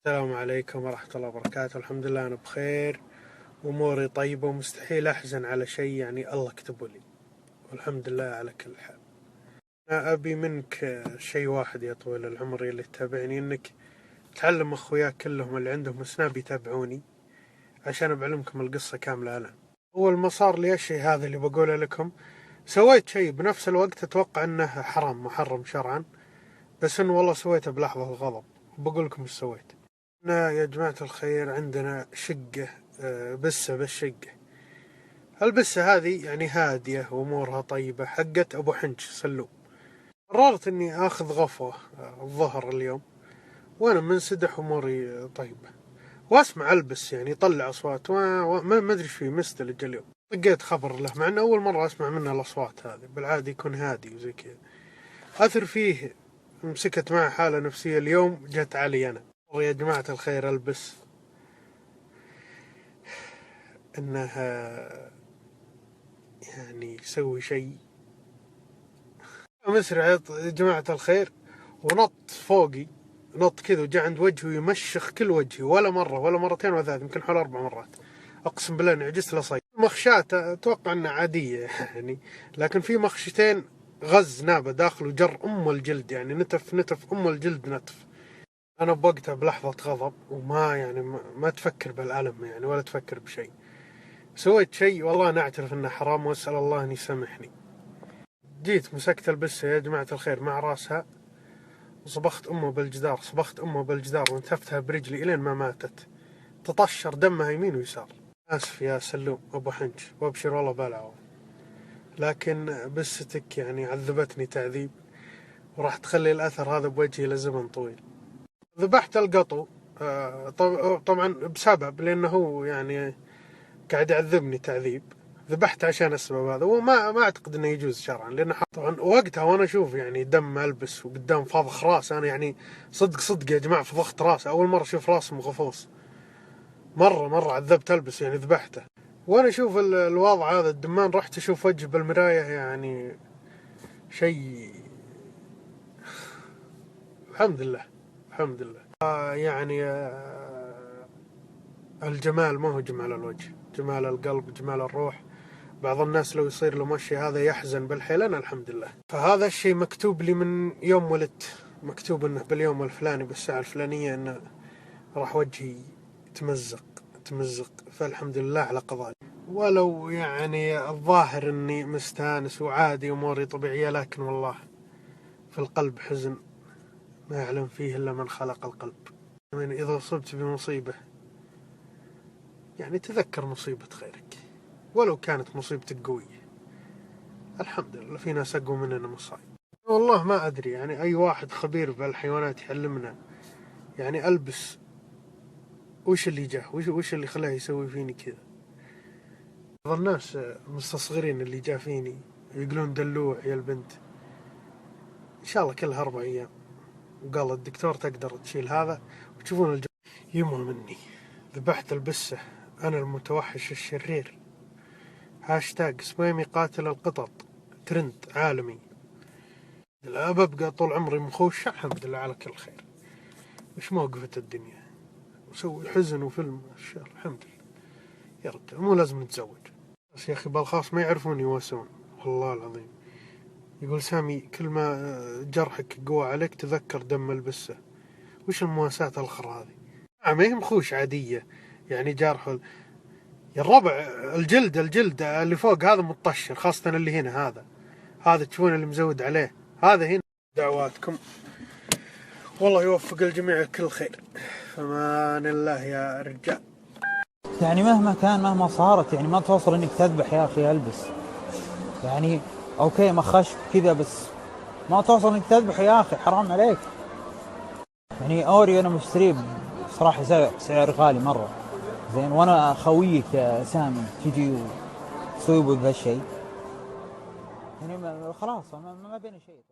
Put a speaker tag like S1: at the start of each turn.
S1: السلام عليكم ورحمة الله وبركاته. الحمد لله أنا بخير وأموري طيبة ومستحيل أحزن على شيء يعني الله كتبه لي، والحمد لله على كل حال. أنا أبي منك شيء واحد يا طويل العمر اللي تتابعني، إنك تعلم أخوياك كلهم اللي عندهم أسناب يتابعوني عشان بعلمكم القصة كاملة. الآن أول ما صار لي الشيء هذا اللي بقوله لكم سويت شيء بنفس الوقت أتوقع أنه حرام محرم شرعا، بس إنه والله سويته بلحظة الغضب. بقول لكم إيش سويت. يا جماعة الخير عندنا شقة، بسة بالشقة. البسة هذه يعني هادية وأمورها طيبة، حقت أبو حنج سلوم. قررت إني آخذ غفوة الظهر اليوم وأنا منسدح أموري طيبة، وأسمع ألبس يعني يطلع أصوات ما أدري فيه مستلج اليوم. لقيت خبر له مع أنه أول مرة أسمع منه الأصوات هذه، بالعادة يكون هادي وزي كذا. أثر فيه مسكت معه حالة نفسية، اليوم جت علي أنا. ويا جماعة الخير ألبس انها يعني يسوي شيء مسرع يا جماعة الخير، ونط فوقي، نط كذا وجاء عند وجهي ويمشخ كل وجهي، ولا مرة ولا مرتين ولا ثلاث، يمكن حول 4 مرات. أقسم بالله إني عجزت لصيد. مخشات أتوقع إنها عادية يعني، لكن في مخشتين غز نابة داخل وجر أم الجلد، يعني نتف أم الجلد نتف. أنا بوقتها بلحظة غضب وما يعني ما تفكر بالألم يعني ولا تفكر بشيء. سويت شيء والله أنا أعترف إنه حرام وأسأل الله أن يسامحني. جيت مسكت البسة يا جماعة الخير مع راسها وصبخت أمه بالجدار وانتفتها برجلي إلين ما ماتت، تطشر دمها يمين ويسار. آسف يا سلوم أبو حنج، وأبشر والله بالعوض، لكن بستك يعني عذبتني تعذيب وراح تخلي الأثر هذا بوجهي لزمن طويل. ذبحت القطو طبعا بسبب لأنه يعني قاعد يعذبني تعذيب. ذبحت عشان السبب هذا، وما اعتقد انه يجوز شرعا، لانه طبعا وقتها وانا اشوف يعني دم البس وقدام فضخ راس، انا يعني صدق يا جماعه فضخت راس، اول مره اشوف راس مغفوص. مره عذبت البس يعني ذبحته، وانا اشوف الوضع هذا الدمان، رحت اشوف وجه بالمرايه يعني شيء. الحمد لله الحمد لله. يعني الجمال ما هو جمال الوجه، جمال القلب، جمال الروح. بعض الناس لو يصير له مشي هذا يحزن بالحيل، أنا الحمد لله. فهذا الشيء مكتوب لي من يوم ولدت، مكتوب إنه باليوم الفلاني بالساعة الفلانية إنه راح وجهي تمزق. فالحمد لله على قضائي، ولو يعني الظاهر إني مستانس وعادي أموري طبيعية، لكن والله في القلب حزن ما يعلم فيه إلا من خلق القلب. يعني إذا أصبت بمصيبة يعني تذكر مصيبة غيرك ولو كانت مصيبتك قوية. الحمد لله في ناس أقوى مننا مصايب. والله ما أدري، يعني أي واحد خبير بالحيوانات يعلمنا. يعني ألبس وش اللي جاه، وش اللي خلاه يسوي فيني كذا. بعض الناس مستصغرين اللي جاه فيني، يقولون دلوع يا البنت. إن شاء الله كلها 4 أيام وقال الدكتور تقدر تشيل هذا وتشوفون يمه مني. ذبحت البسة، أنا المتوحش الشرير. هاشتاج سويمي قاتل القطط ترند عالمي. لا ببقى طول عمري مخوش، الحمد لله على كل خير. وش موقفة الدنيا، وسوي حزن وفيلم الشهر، الحمد لله. يا رجال مو لازم نتزوج، بس يا أخي بالخاص ما يعرفون يواسون والله العظيم. يقول سامي كل ما جرحك قوى عليك تذكر دم البسة. وش المواساة الخرا هذه؟ ما هي مخوش عادية يعني جارح يا الربع. الجلد اللي فوق هذا متطشر، خاصة اللي هنا هذا تشوفون اللي مزود عليه هذا هنا. دعواتكم والله يوفق الجميع كل خير. فمان الله يا رجال.
S2: يعني مهما كان مهما صارت يعني ما توصل انك تذبح يا اخي البس. يعني اوكي ما خشب كذا، بس ما توصل انك تذبح يا اخي، حرام عليك. يعني اوري انا مشتريه بصراحة سعر غالي مرة زين، وانا خويك يا سامي تجي وتسوي بهالشيء يعني خلاص ما بين شيء.